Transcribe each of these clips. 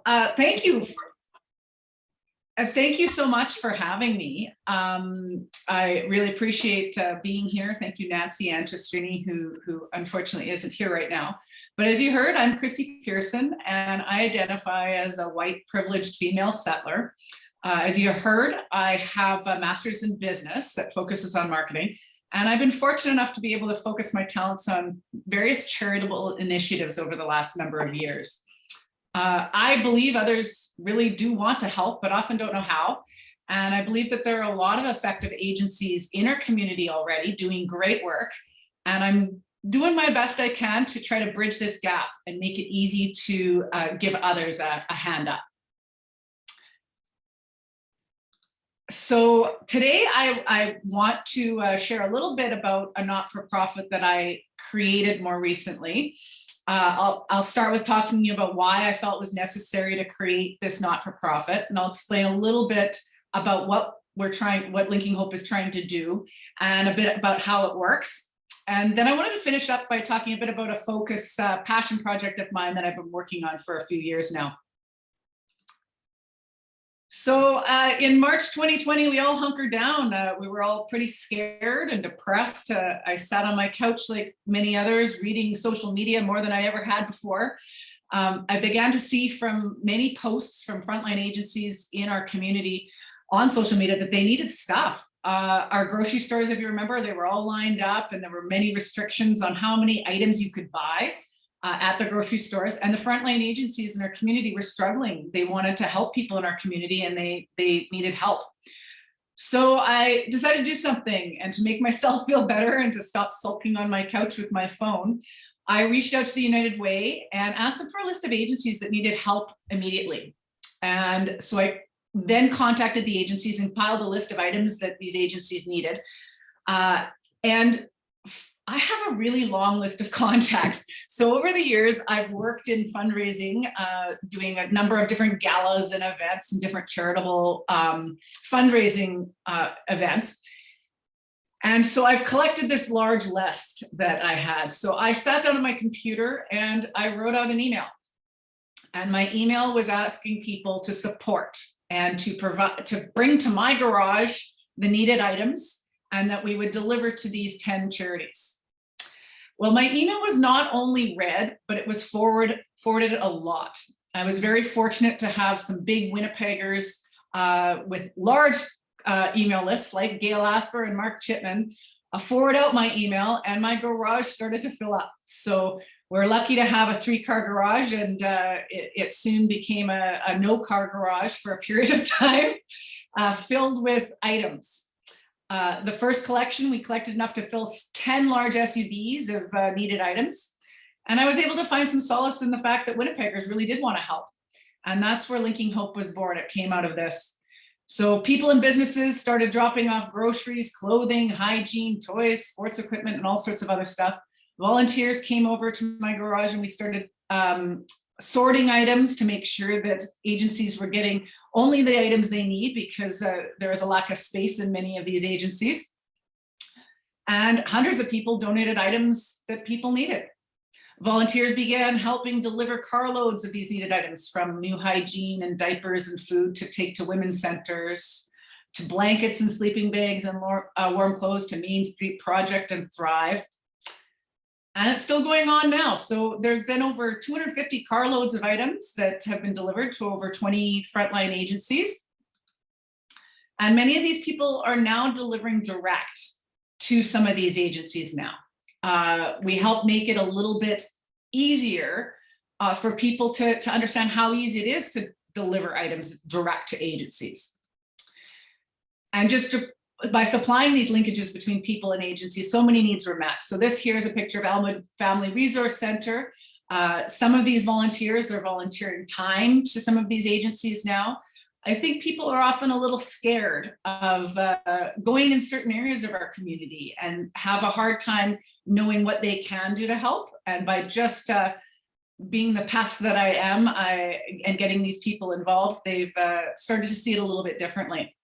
Thank you. Thank you so much for having me. I really appreciate being here. Thank you, Nancy and Trini, who unfortunately isn't here right now. But as you heard, I'm Kristie Pearson, and I identify as a white privileged female settler. As you heard, I have a master's in business that focuses on marketing, and I've been fortunate enough to be able to focus my talents on various charitable initiatives over the last number of years. I believe others really do want to help, but often don't know how. And I believe that there are a lot of effective agencies in our community already doing great work. And I'm doing my best I can to try to bridge this gap and make it easy to give others a hand up. So today I want to share a little bit about a not-for-profit that I created more recently. I'll start with talking to you about why I felt it was necessary to create this not-for-profit, and I'll explain a little bit about what Linking Hope is trying to do, and a bit about how it works. And then I wanted to finish up by talking a bit about a focus passion project of mine that I've been working on for a few years now. So in March 2020, we all hunkered down. We were all pretty scared and depressed. I sat on my couch like many others, reading social media more than I ever had before. I began to see from many posts from frontline agencies in our community on social media that they needed stuff. Our grocery stores, if you remember, they were all lined up, and there were many restrictions on how many items you could buy at the grocery stores, and the frontline agencies in our community were struggling. They wanted to help people in our community, and they needed help. So I decided to do something, and to make myself feel better and to stop sulking on my couch with my phone, I reached out to the United Way and asked them for a list of agencies that needed help immediately. And so I then contacted the agencies and compiled a list of items that these agencies needed. And I have a really long list of contacts. So over the years, I've worked in fundraising, doing a number of different galas and events and different charitable fundraising events. And so I've collected this large list that I had. So I sat down on my computer and I wrote out an email. And my email was asking people to support and to bring to my garage the needed items, and that we would deliver to these 10 charities. Well, my email was not only read, but it was forwarded a lot. I was very fortunate to have some big Winnipeggers with large email lists like Gail Asper and Mark Chipman forward out my email, and my garage started to fill up. So we're lucky to have a 3-car garage, and it soon became a no-car garage for a period of time, filled with items. The first collection, we collected enough to fill 10 large SUVs of needed items. And I was able to find some solace in the fact that Winnipeggers really did want to help. And that's where Linking Hope was born. It came out of this. So people and businesses started dropping off groceries, clothing, hygiene, toys, sports equipment, and all sorts of other stuff. Volunteers came over to my garage, and we started sorting items to make sure that agencies were getting only the items they need, because there is a lack of space in many of these agencies. And hundreds of people donated items that people needed. Volunteers began helping deliver carloads of these needed items, from new hygiene and diapers and food to take to women's centers, to blankets and sleeping bags and warm clothes, to Main Street Project and Thrive. And it's still going on now. So there have been over 250 carloads of items that have been delivered to over 20 frontline agencies. And many of these people are now delivering direct to some of these agencies now. We help make it a little bit easier for people to understand how easy it is to deliver items direct to agencies. And just by supplying these linkages between people and agencies, so many needs were met. So this here is a picture of Elmwood Family Resource Center. Some of these volunteers are volunteering time to some of these agencies now. I think people are often a little scared of going in certain areas of our community and have a hard time knowing what they can do to help. And by just being the pest that I am and getting these people involved, they've started to see it a little bit differently.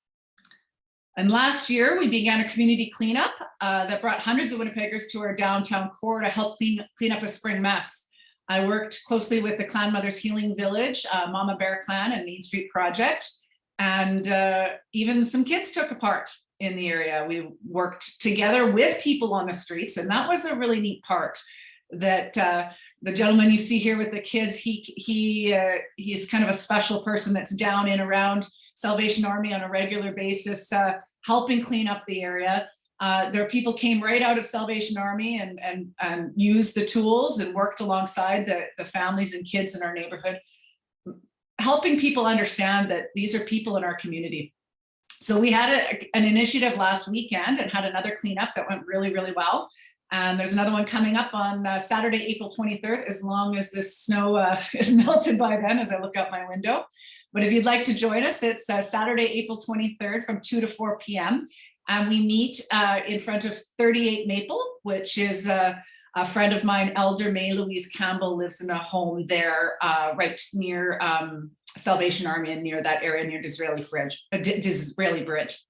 And last year, we began a community cleanup that brought hundreds of Winnipeggers to our downtown core to help clean up a spring mess. I worked closely with the Clan Mothers Healing Village, Mama Bear Clan and Main Street Project, and even some kids took a part in the area. We worked together with people on the streets, and that was a really neat part. That the gentleman you see here with the kids, he's kind of a special person that's down in around Salvation Army on a regular basis, helping clean up the area. There are people came right out of Salvation Army and used the tools and worked alongside the families and kids in our neighborhood, helping people understand that these are people in our community. So we had an initiative last weekend and had another cleanup that went really, really well. And there's another one coming up on Saturday, April 23rd, as long as this snow is melted by then as I look out my window. But if you'd like to join us, it's Saturday, April 23rd from 2 to 4 p.m. And we meet in front of 38 Maple, which is a friend of mine, Elder May Louise Campbell, lives in a home there right near Salvation Army and near that area near Disraeli Bridge.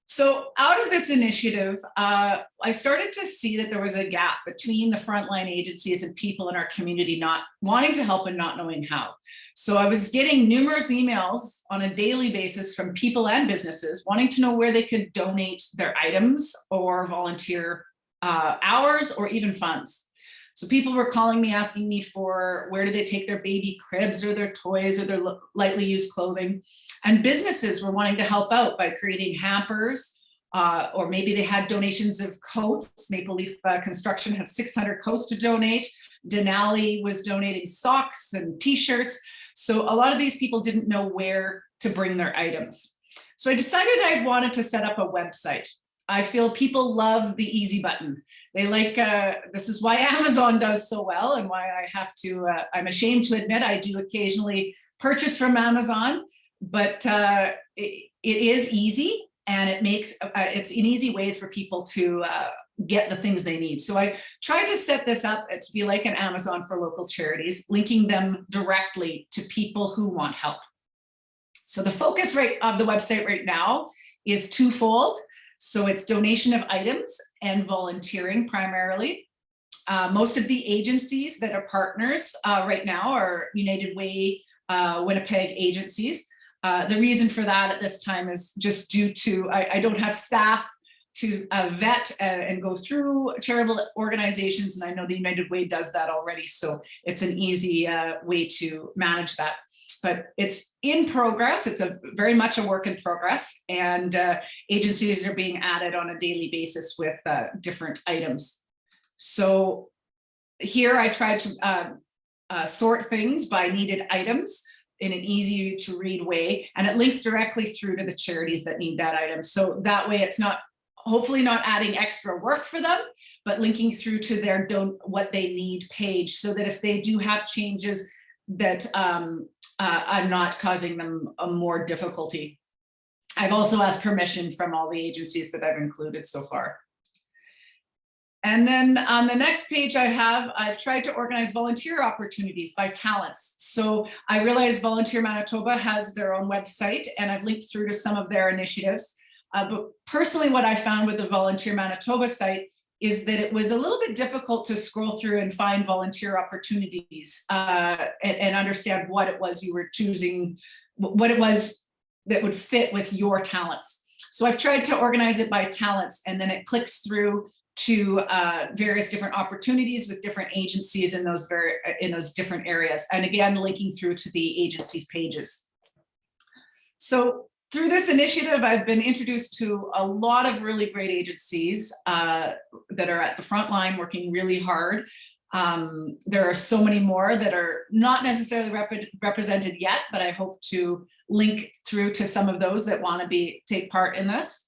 So out of this initiative, I started to see that there was a gap between the frontline agencies and people in our community not wanting to help and not knowing how. So I was getting numerous emails on a daily basis from people and businesses wanting to know where they could donate their items or volunteer hours or even funds. So people were calling me, asking me for where do they take their baby cribs or their toys or their lightly used clothing. And businesses were wanting to help out by creating hampers, or maybe they had donations of coats. Maple Leaf Construction had 600 coats to donate. Denali was donating socks and t-shirts. So a lot of these people didn't know where to bring their items. So I decided I wanted to set up a website. I feel people love the easy button. They like, this is why Amazon does so well and why I have to, I'm ashamed to admit I do occasionally purchase from Amazon, but it is easy and it makes, it's an easy way for people to get the things they need. So I tried to set this up to be like an Amazon for local charities, linking them directly to people who want help. So the focus of the website right now is twofold. So it's donation of items and volunteering primarily. Most of the agencies that are partners right now are United Way, Winnipeg agencies. The reason for that at this time is just due to, I don't have staff to vet and go through charitable organizations. And I know the United Way does that already. So it's an easy way to manage that. But it's in progress. It's very much a work in progress, and agencies are being added on a daily basis with different items. So here I tried to sort things by needed items in an easy to read way, and it links directly through to the charities that need that item. So that way it's not, hopefully not adding extra work for them, but linking through to their what they need page, so that if they do have changes that I'm not causing them a more difficulty. I've also asked permission from all the agencies that I've included so far. And then on the next page I've tried to organize volunteer opportunities by talents. So I realize Volunteer Manitoba has their own website and I've linked through to some of their initiatives. But personally, what I found with the Volunteer Manitoba site is that it was a little bit difficult to scroll through and find volunteer opportunities and understand what it was you were choosing, what it was that would fit with your talents. So I've tried to organize it by talents, and then it clicks through to various different opportunities with different agencies in those different areas. And again, linking through to the agencies pages. So through this initiative, I've been introduced to a lot of really great agencies that are at the front line working really hard. There are so many more that are not necessarily represented yet, but I hope to link through to some of those that want to take part in this.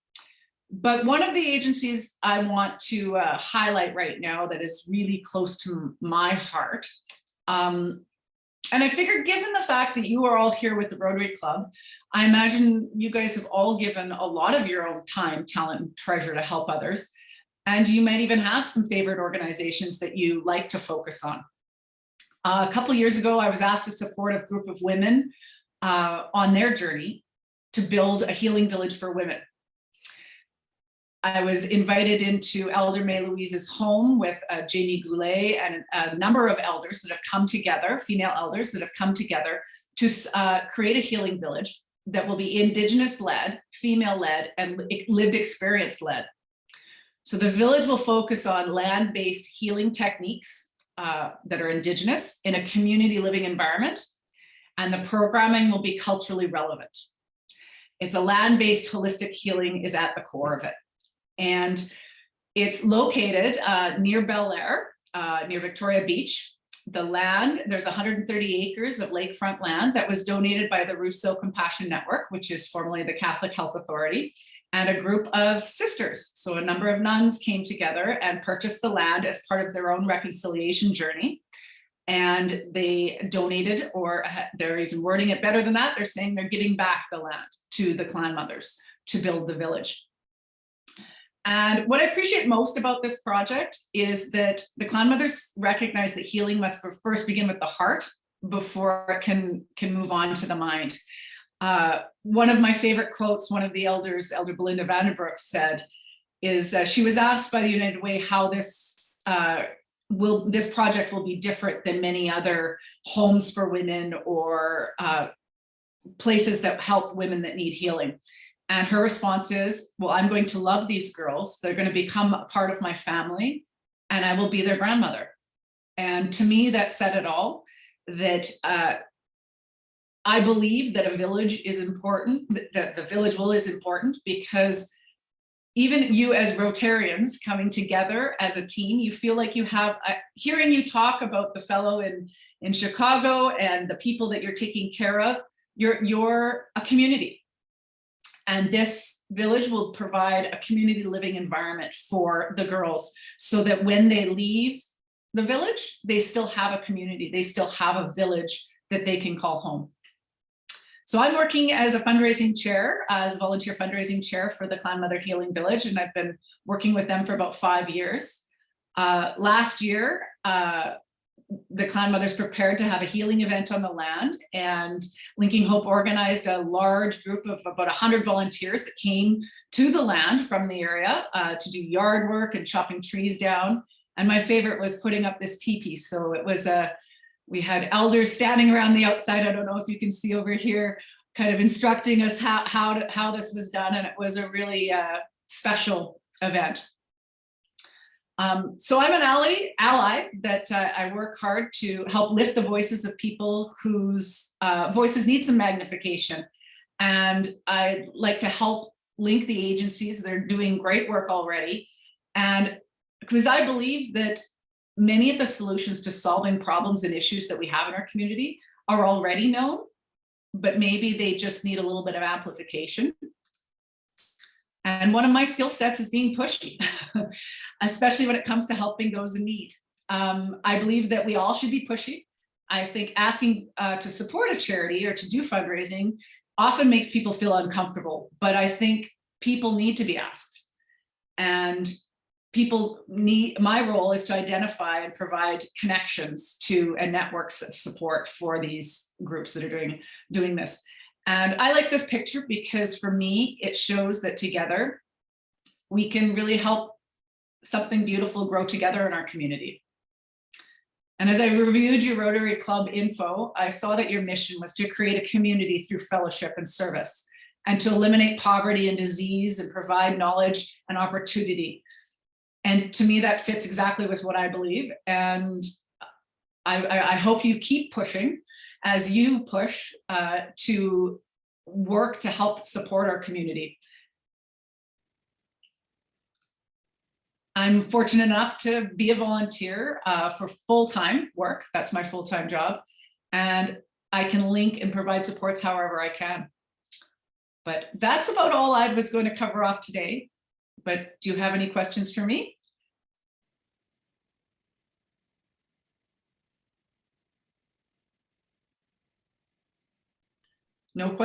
But one of the agencies I want to highlight right now that is really close to my heart, and I figured, given the fact that you are all here with the Rotary Club, I imagine you guys have all given a lot of your own time, talent, and treasure to help others. And you might even have some favorite organizations that you like to focus on. A couple years ago, I was asked to support a group of women on their journey to build a healing village for women. I was invited into Elder May Louise's home with Jamie Goulet and a number of elders that have come together, female elders that have come together to create a healing village that will be Indigenous-led, female-led, and lived experience-led. So the village will focus on land-based healing techniques that are Indigenous in a community living environment, and the programming will be culturally relevant. It's a land-based holistic healing is at the core of it. And it's located near Bel Air, near Victoria Beach. The land, there's 130 acres of lakefront land that was donated by the Rousseau Compassion Network, which is formerly the Catholic Health Authority, and a group of sisters. So a number of nuns came together and purchased the land as part of their own reconciliation journey. And they donated, or they're even wording it better than that. They're saying they're giving back the land to the clan mothers to build the village. And what I appreciate most about this project is that the clan mothers recognize that healing must first begin with the heart before it can move on to the mind. One of my favorite quotes, one of the elders, Elder Belinda Vandenbroek, said, is she was asked by the United Way how this project will be different than many other homes for women or places that help women that need healing. And her response is, well, I'm going to love these girls. They're going to become a part of my family, and I will be their grandmother. And to me, that said it all, that I believe that a village is important, that the village is important, because even you as Rotarians coming together as a team, you feel like you have, hearing you talk about the fellow in Chicago and the people that you're taking care of, you're a community. And this village will provide a community living environment for the girls so that when they leave the village, they still have a community, they still have a village that they can call home. So I'm working as a fundraising chair, as a volunteer fundraising chair for the Clan Mother Healing Village, and I've been working with them for about 5 years. Last year, the clan mothers prepared to have a healing event on the land, and Linking Hope organized a large group of about 100 volunteers that came to the land from the area to do yard work and chopping trees down. And my favorite was putting up this teepee. So it was we had elders standing around the outside. I don't know if you can see over here, kind of instructing us how this was done. And it was a really special event. So I'm an ally that I work hard to help lift the voices of people whose voices need some magnification. And I like to help link the agencies that are doing great work already. And because I believe that many of the solutions to solving problems and issues that we have in our community are already known, but maybe they just need a little bit of amplification. And one of my skill sets is being pushy, especially when it comes to helping those in need. I believe that we all should be pushy. I think asking to support a charity or to do fundraising often makes people feel uncomfortable, but I think people need to be asked. And my role is to identify and provide connections to and networks of support for these groups that are doing this. And I like this picture because for me, it shows that together we can really help something beautiful grow together in our community. And as I reviewed your Rotary Club info, I saw that your mission was to create a community through fellowship and service, and to eliminate poverty and disease and provide knowledge and opportunity. And to me, that fits exactly with what I believe. And I hope you keep pushing as you push to work to help support our community. I'm fortunate enough to be a volunteer for full-time work. That's my full-time job. And I can link and provide supports however I can. But that's about all I was going to cover off today. But do you have any questions for me? No questions.